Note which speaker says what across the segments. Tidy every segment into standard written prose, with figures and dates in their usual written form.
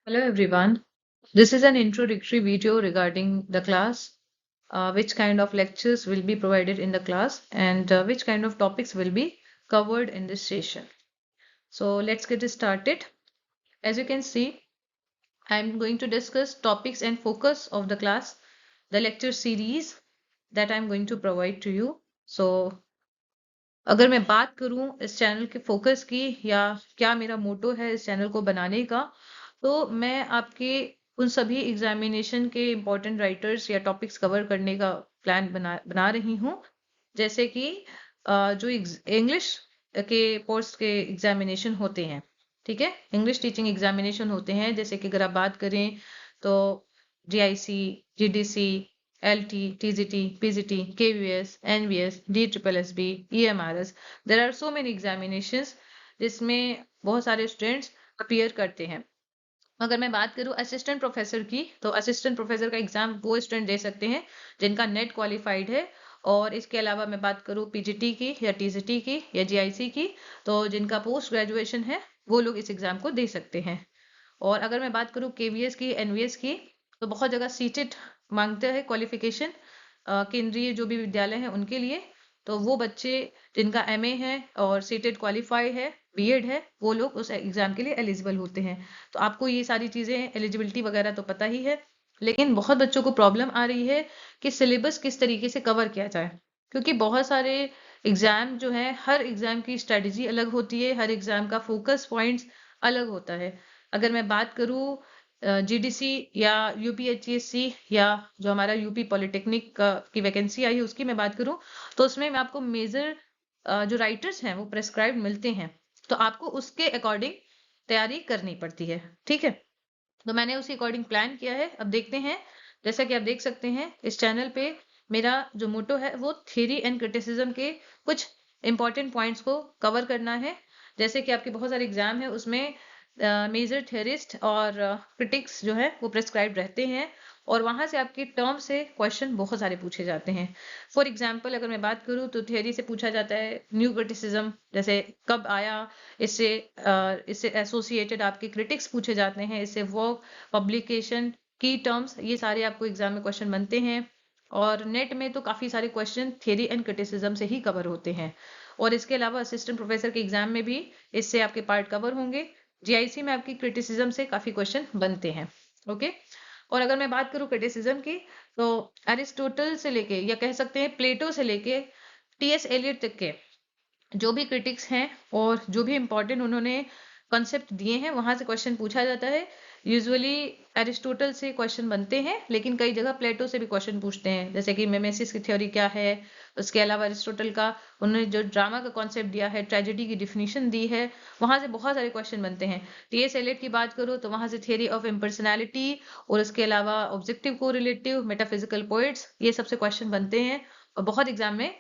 Speaker 1: Hello everyone. This is an introductory video regarding the class, which kind of lectures will be provided in the class and which kind of topics will be covered in this session. So let's get started. As you can see, I'm going to discuss topics and focus of the class, the lecture series that I'm going to provide to you. So अगर मैं बात करूं इस channel के focus की या क्या मेरा मोटो है इस चैनल को बनाने का, तो मैं आपके उन सभी एग्जामिनेशन के इम्पोर्टेंट राइटर्स या टॉपिक्स कवर करने का प्लान बना रही हूँ। जैसे कि जो इंग्लिश के पोस्ट के एग्जामिनेशन होते हैं, ठीक है, इंग्लिश टीचिंग एग्जामिनेशन होते हैं, जैसे कि अगर आप बात करें तो GIC, GDC, LT, TGT, PGT, KVS, NVS, DSSB, EMRS. There are so many examinations जिसमें बहुत सारे स्टूडेंट्स अपीयर करते हैं। अगर मैं बात करूं असिस्टेंट प्रोफेसर की, तो असिस्टेंट प्रोफेसर का एग्जाम वो स्टूडेंट दे सकते हैं जिनका नेट क्वालिफाइड है। और इसके अलावा मैं बात करूं पीजीटी की या टीजीटी की या जीआईसी की, तो जिनका पोस्ट ग्रेजुएशन है वो लोग इस एग्जाम को दे सकते हैं। और अगर मैं बात करूं केवीएस की, एनवीएस की, तो बहुत जगह सीटेट मांगते हैं क्वालिफिकेशन, केंद्रीय जो भी विद्यालय है उनके लिए। तो वो बच्चे जिनका एमए है और सीटेट क्वालिफाई है, बीएड है, वो लोग उस एग्जाम के लिए एलिजिबल होते हैं। तो आपको ये सारी चीजें, एलिजिबिलिटी वगैरह तो पता ही है, लेकिन बहुत बच्चों को प्रॉब्लम आ रही है कि सिलेबस किस तरीके से कवर किया जाए, क्योंकि बहुत सारे एग्जाम जो है, हर एग्जाम की स्ट्रेटेजी अलग होती है, हर एग्जाम का फोकस पॉइंट्स अलग होता है। अगर मैं बात करूं जीडीसी या यूपीएचसीएससी या जो हमारा यूपी पॉलिटेक्निक की वैकेंसी आई है उसकी मैं बात करूं, तो उसमें मैं आपको मेजर जो राइटर्स हैं वो प्रेस्क्राइब मिलते हैं, तो आपको उसके अकॉर्डिंग तैयारी करनी पड़ती है। ठीक है, तो मैंने उसी अकॉर्डिंग प्लान किया है। अब देखते हैं, जैसा कि आप देख सकते हैं इस चैनल पे मेरा जो मोटो है वो थ्योरी एंड क्रिटिसिज्म के कुछ इंपॉर्टेंट पॉइंट्स को कवर करना है। जैसे कि आपके बहुत सारे एग्जाम है, उसमें मेजर थ्योरिस्ट और क्रिटिक्स जो है वो प्रेस्क्राइब रहते हैं, और वहां से आपके टर्म से क्वेश्चन बहुत सारे पूछे जाते हैं। फॉर एग्जाम्पल अगर मैं बात करूँ तो थ्योरी से पूछा जाता है न्यू क्रिटिसिज्म, जैसे कब आया, इससे इससे एसोसिएटेड आपके क्रिटिक्स पूछे जाते हैं, इससे वर्क, पब्लिकेशन, की टर्म्स, ये सारे आपको एग्जाम में क्वेश्चन बनते हैं। और नेट में तो काफी सारे क्वेश्चन थ्योरी एंड क्रिटिसिज्म से ही कवर होते हैं। और इसके अलावा असिस्टेंट प्रोफेसर के एग्जाम में भी इससे आपके पार्ट कवर होंगे। जीआईसी में आपकी क्रिटिसिज्म से काफी क्वेश्चन बनते हैं। ओके, और अगर मैं बात करूं क्रिटिसिज्म की, तो एरिस्टोटल से लेके या कह सकते हैं प्लेटो से लेके टीएस एलियट तक के जो भी क्रिटिक्स हैं और जो भी इंपॉर्टेंट उन्होंने कॉन्सेप्ट दिए हैं, वहां से क्वेश्चन पूछा जाता है। यूजुअली एरिस्टोटल से क्वेश्चन बनते हैं, लेकिन कई जगह प्लेटो से भी क्वेश्चन पूछते हैं, जैसे कि मिमेसिस की थ्योरी क्या है। उसके अलावा एरिस्टोटल का, उन्होंने जो ड्रामा का कॉन्सेप्ट दिया है, ट्रेजेडी की डिफिनीशन दी है, वहां से बहुत सारे क्वेश्चन बनते हैं। टीएस एलियट की बात करो तो वहां से थियरी ऑफ इम्पर्सनैलिटी, और उसके अलावा ऑब्जेक्टिव कोरिलेटिव, मेटाफिजिकल पोइट्स, ये सबसे क्वेश्चन बनते हैं और बहुत एग्जाम में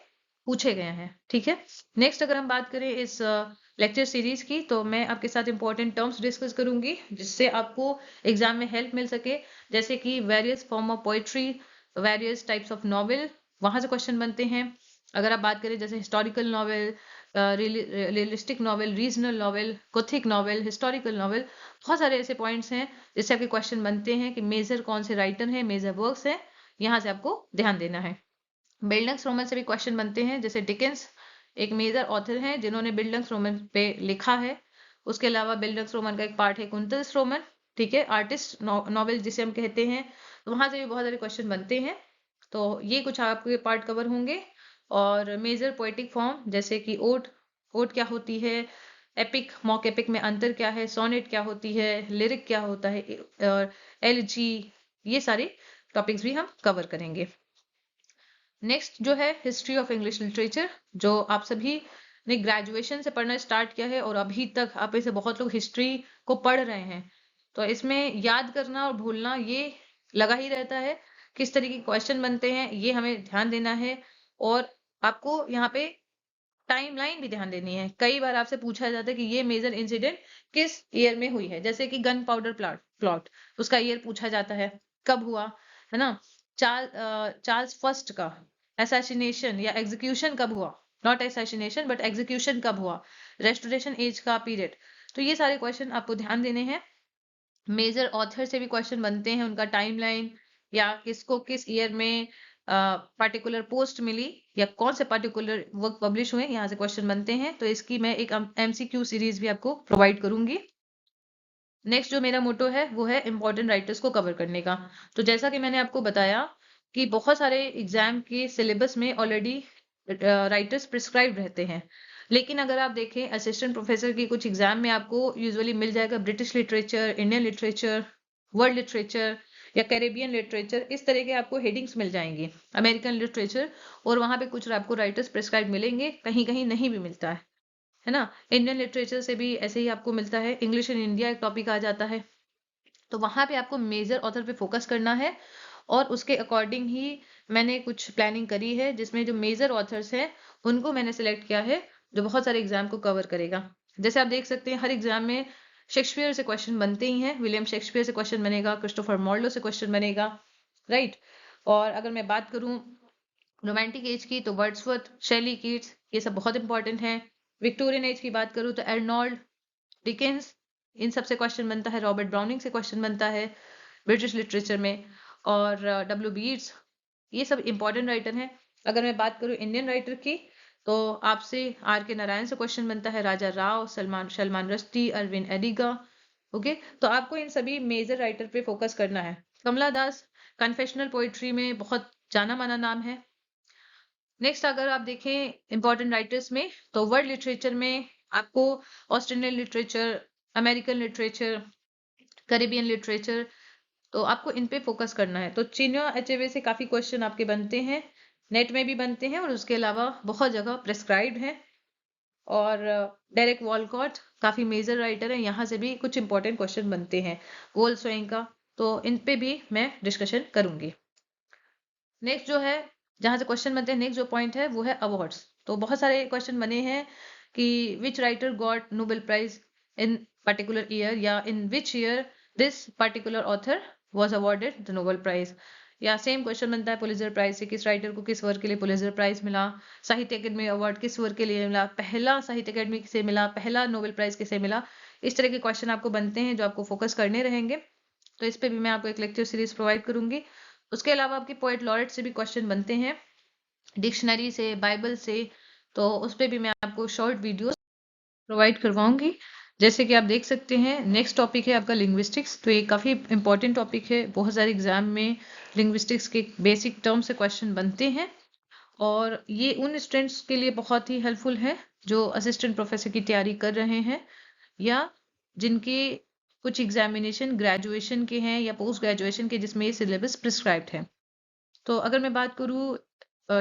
Speaker 1: पूछे गए हैं। ठीक है, नेक्स्ट अगर हम बात करें इस लेक्चर सीरीज की, तो मैं आपके साथ इंपॉर्टेंट टर्म्स डिस्कस करूंगी जिससे आपको एग्जाम में हेल्प मिल सके, जैसे कि various form of poetry, various types of novel, वहां से क्वेश्चन बनते हैं। अगर आप बात करें जैसे historical novel, realistic novel, regional novel, Gothic novel, historical novel, बहुत सारे ऐसे पॉइंट्स हैं जिससे आपके क्वेश्चन बनते हैं कि मेजर कौन से राइटर हैं, मेजर वर्क्स हैं, यहाँ से आपको ध्यान देना है। बिल्डंग्स रोमन से भी क्वेश्चन बनते हैं, जैसे डिकेंस एक मेजर ऑथर हैं जिन्होंने बिल्डंग्स रोमन पे लिखा है। उसके अलावा बिल्डंग्स रोमन का एक पार्ट है कुंतल्स रोमन, ठीक है, आर्टिस्ट नॉवेल जिसे हम कहते हैं, तो वहां से भी बहुत सारे क्वेश्चन बनते हैं। तो ये कुछ आपके पार्ट कवर होंगे। और मेजर पोएटिक फॉर्म जैसे कि ओट, ओट क्या होती है, एपिक, मॉक एपिक में अंतर क्या है, सोनेट क्या होती है, लिरिक क्या होता है, और एलिजी, ये सारे टॉपिक्स भी हम कवर करेंगे। नेक्स्ट जो है हिस्ट्री ऑफ इंग्लिश लिटरेचर, जो आप सभी ने ग्रेजुएशन से पढ़ना स्टार्ट किया है और अभी तक आप इसे बहुत लोग हिस्ट्री को पढ़ रहे हैं, तो इसमें याद करना और भूलना ये लगा ही रहता है। किस तरीके के क्वेश्चन बनते हैं ये हमें ध्यान देना है, और आपको यहाँ पे टाइमलाइन भी ध्यान देनी है। कई बार आपसे पूछा जाता है कि ये मेजर इंसिडेंट किस ईयर में हुई है, जैसे कि गन पाउडर प्लॉट, उसका ईयर पूछा जाता है, कब हुआ, है ना। चार्ल्स फर्स्ट का असैसिनेशन या एग्जीक्यूशन कब हुआ, नॉट असैसिनेशन बट एग्जीक्यूशन कब हुआ, रेस्टोरेशन एज का पीरियड। तो ये सारे क्वेश्चन आपको ध्यान देने हैं। मेजर ऑथर से भी क्वेश्चन बनते हैं, उनका टाइमलाइन या किसको किस ईयर में पर्टिकुलर पोस्ट मिली या कौन से पर्टिकुलर वर्क पब्लिश हुए, यहाँ से क्वेश्चन बनते हैं। तो इसकी मैं एक एमसीक्यू सीरीज भी आपको प्रोवाइड करूंगी। नेक्स्ट जो मेरा मोटो है वो है इंपॉर्टेंट राइटर्स को कवर करने का। तो जैसा कि मैंने आपको बताया कि बहुत सारे एग्जाम के सिलेबस में ऑलरेडी राइटर्स प्रिस्क्राइब रहते हैं, लेकिन अगर आप देखें असिस्टेंट प्रोफेसर की कुछ एग्जाम में आपको यूजुअली मिल जाएगा British literature, Indian literature, world literature या कैरेबियन लिटरेचर, इस तरह के आपको हेडिंग्स मिल जाएंगी, अमेरिकन लिटरेचर, और वहां पे कुछ आपको राइटर्स प्रिस्क्राइब मिलेंगे, कहीं कहीं नहीं भी मिलता है ना। इंडियन लिटरेचर से भी ऐसे ही आपको मिलता है, इंग्लिश इन इंडिया एक टॉपिक आ जाता है। तो वहां पे आपको मेजर ऑथर पे फोकस करना है और उसके अकॉर्डिंग ही मैंने कुछ प्लानिंग करी है, जिसमें जो मेजर ऑथर्स हैं उनको मैंने सिलेक्ट किया है जो बहुत सारे एग्जाम को कवर करेगा। जैसे आप देख सकते हैं हर एग्जाम में शेक्सपियर से क्वेश्चन बनते ही हैं, विलियम शेक्सपियर से क्वेश्चन बनेगा, क्रिस्टोफर मार्लो से क्वेश्चन बनेगा, राइट। और अगर मैं बात करूं रोमांटिक एज की तो वर्ड्सवर्थ, शेली, कीट्स, ये सब बहुत इंपॉर्टेंट हैं। विक्टोरियन एज की बात करूं तो एर्नोल्ड, डिकेंस, इन सब से क्वेश्चन बनता है, रॉबर्ट ब्राउनिंग से क्वेश्चन बनता है ब्रिटिश लिटरेचर में, और डब्ल्यू बीट्स, ये सब इंपॉर्टेंट राइटर हैं। अगर मैं बात करूं इंडियन राइटर की तो आपसे आर के नारायण से क्वेश्चन बनता है, राजा राव, सलमान रश्दी, अरविंद एडिगा। ओके, तो आपको इन सभी मेजर राइटर पे फोकस करना है। कमला दास कन्फेशनल पोइट्री में बहुत जाना माना नाम है। नेक्स्ट अगर आप देखें इंपॉर्टेंट राइटर्स में तो वर्ल्ड लिटरेचर में आपको Australian literature, American literature, Caribbean literature, तो आपको इन पे फोकस करना है। तो चिन्हो अचेवे से काफी क्वेश्चन आपके बनते हैं, नेट में भी बनते हैं और उसके अलावा बहुत जगह प्रेस्क्राइब्ड है। और डेरेक वॉलकॉट काफी मेजर राइटर है, यहाँ से भी कुछ इंपॉर्टेंट क्वेश्चन बनते हैं, वोल सोएंका, तो इन पे भी मैं डिस्कशन करूंगी। नेक्स्ट जो है जहां से क्वेश्चन बनते हैं, नेक्स्ट जो पॉइंट है वो है अवार्ड्स। तो बहुत सारे क्वेश्चन बने हैं कि which writer got Nobel prize in particular year, या in which year this particular author was awarded the Nobel prize. या सेम क्वेश्चन बनता है पुलित्जर प्राइज से, किस राइटर को किस वर्क के लिए पुलित्जर प्राइज मिला, साहित्य अकेडमी अवार्ड किस वर्क के लिए मिला, पहला साहित्य अकेडमी किसे मिला, पहला नोबेल प्राइज किसे मिला। इस तरह के क्वेश्चन आपको बनते हैं जो आपको फोकस करने रहेंगे। तो इस पे भी मैं आपको एक लेक्चर सीरीज प्रोवाइड करूंगी। उसके अलावा आपके पोएट लॉरेट से भी क्वेश्चन बनते हैं, डिक्शनरी से, बाइबल से, तो उस पे भी मैं आपको शॉर्ट वीडियोस प्रोवाइड करवाऊंगी। जैसे कि आप देख सकते हैं नेक्स्ट टॉपिक है आपका लिंग्विस्टिक्स। तो ये काफ़ी इंपॉर्टेंट टॉपिक है, बहुत सारे एग्जाम में लिंग्विस्टिक्स के बेसिक टर्म से क्वेश्चन बनते हैं और ये उन स्टूडेंट्स के लिए बहुत ही हेल्पफुल है जो असिस्टेंट प्रोफेसर की तैयारी कर रहे हैं या जिनके कुछ एग्जामिनेशन ग्रेजुएशन के हैं या पोस्ट ग्रेजुएशन के जिसमें ये सिलेबस प्रिस्क्राइब्ड है। तो अगर मैं बात करूँ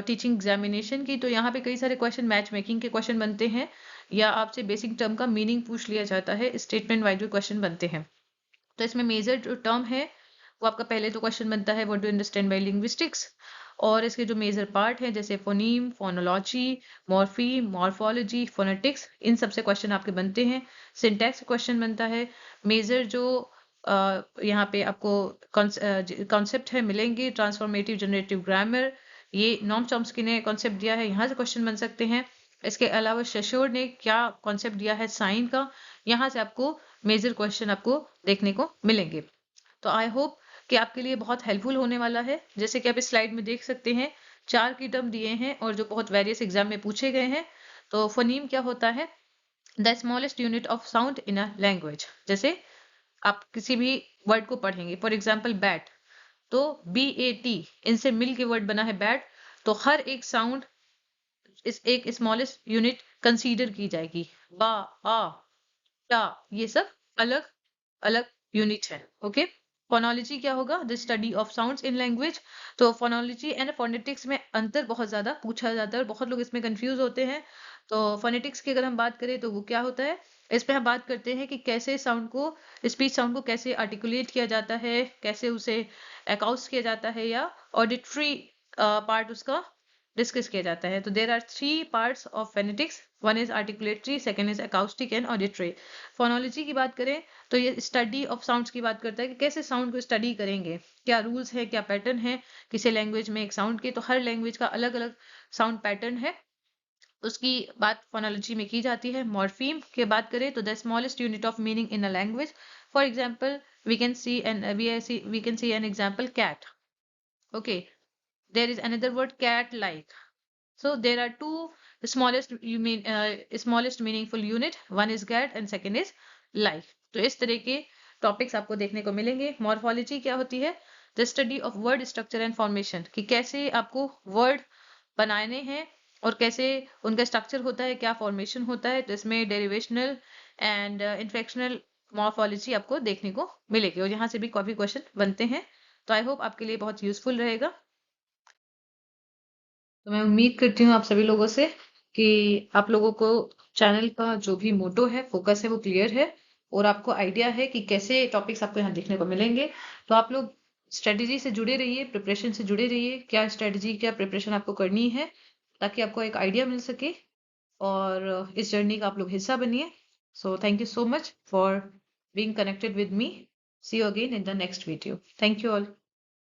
Speaker 1: टीचिंग एग्जामिनेशन की तो यहाँ पे कई सारे क्वेश्चन मैच मेकिंग के क्वेश्चन बनते हैं या आपसे बेसिक टर्म का मीनिंग पूछ लिया जाता है, स्टेटमेंट वाइज भी क्वेश्चन बनते हैं। तो इसमें मेजर जो टर्म है वो आपका पहले तो क्वेश्चन बनता है what do understand by linguistics, और इसके जो मेजर पार्ट है जैसे phoneme, phonology, morpheme, morphology, phonetics, इन सब से क्वेश्चन आपके बनते हैं। सिंटैक्स क्वेश्चन बनता है। मेजर जो यहाँ पे आपको कॉन्सेप्ट है मिलेंगे, ट्रांसफॉर्मेटिव जनरेटिव ग्रामर, ये नॉम चॉम्स्की ने कॉन्सेप्ट दिया है, यहाँ से क्वेश्चन बन सकते हैं। इसके अलावा शेशोर ने क्या कॉन्सेप्ट दिया है साइन का, यहाँ से आपको मेजर क्वेश्चन आपको देखने को मिलेंगे। तो आई होप कि आपके लिए बहुत हेल्पफुल होने वाला है। जैसे कि आप इस स्लाइड में देख सकते हैं 4 की टर्म दिए हैं और जो बहुत वेरियस एग्जाम में पूछे गए हैं। तो फोनीम क्या होता है, the smallest unit of sound in a language. जैसे आप किसी भी वर्ड को पढ़ेंगे, फॉर एग्जाम्पल बैट, तो BAT, इनसे मिल के वर्ड बना है बैट, तो हर एक साउंड इस एक स्मॉलेस्ट यूनिट कंसीडर की जाएगी। बा, आ, टा, ये सब अलग अलग यूनिट है। ओके, फोनोलॉजी क्या होगा, the study of sounds in language. तो फोनोलॉजी एंड फोनेटिक्स में अंतर बहुत ज्यादा पूछा जाता है और बहुत लोग इसमें कंफ्यूज होते हैं। तो फोनेटिक्स की अगर हम बात करें तो वो क्या होता है, इसमें हम बात करते हैं कि कैसे साउंड को, स्पीच साउंड को कैसे आर्टिकुलेट किया जाता है, कैसे उसे अकाउस्ट किया जाता है या ऑडिटरी पार्ट उसका डिस्कस किया जाता है। तो there are 3 parts of phonetics, one is articulatory, second is acoustic and auditory. Phonology की बात करें तो ये स्टडी ऑफ साउंड्स की बात करता है कि कैसे साउंड को स्टडी करेंगे, क्या रूल्स है, क्या पैटर्न है किसी लैंग्वेज में एक साउंड के, तो हर लैंग्वेज का अलग अलग साउंड पैटर्न है, उसकी बात फोनोलॉजी में की जाती है। मॉर्फीम की बात करें तो the smallest unit of meaning in a language, For example, we can see an example cat. Okay, there is another word cat like. So there are two smallest meaningful unit. One is cat and second is life. तो इस तरह के topics आपको देखने को मिलेंगे. Morphology क्या होती है? The study of word structure and formation, कि कैसे आपको वर्ड बनाने हैं और कैसे उनका स्ट्रक्चर होता है, क्या फॉर्मेशन होता है. तो इसमें डेरिवेशनल एंड इन्फेक्शनल मॉर्फोलॉजी आपको देखने को मिलेगी और यहाँ से भी काफी क्वेश्चन बनते हैं. तो आई होप आपके लिए बहुत यूजफुल रहेगा. तो मैं उम्मीद करती हूँ आप सभी लोगों से कि आप लोगों को चैनल का जो भी मोटो है, फोकस है, वो क्लियर है और आपको आइडिया है कि कैसे टॉपिक्स आपको यहाँ देखने को मिलेंगे. तो आप लोग स्ट्रेटजी से जुड़े रहिए, प्रिपरेशन से जुड़े रहिए. क्या स्ट्रेटजी, क्या प्रिपरेशन आपको करनी है ताकि आपको एक आइडिया मिल सके और इस जर्नी का आप लोग हिस्सा बनिए. So thank you so much for being connected with me. See you again in the next video. Thank you all.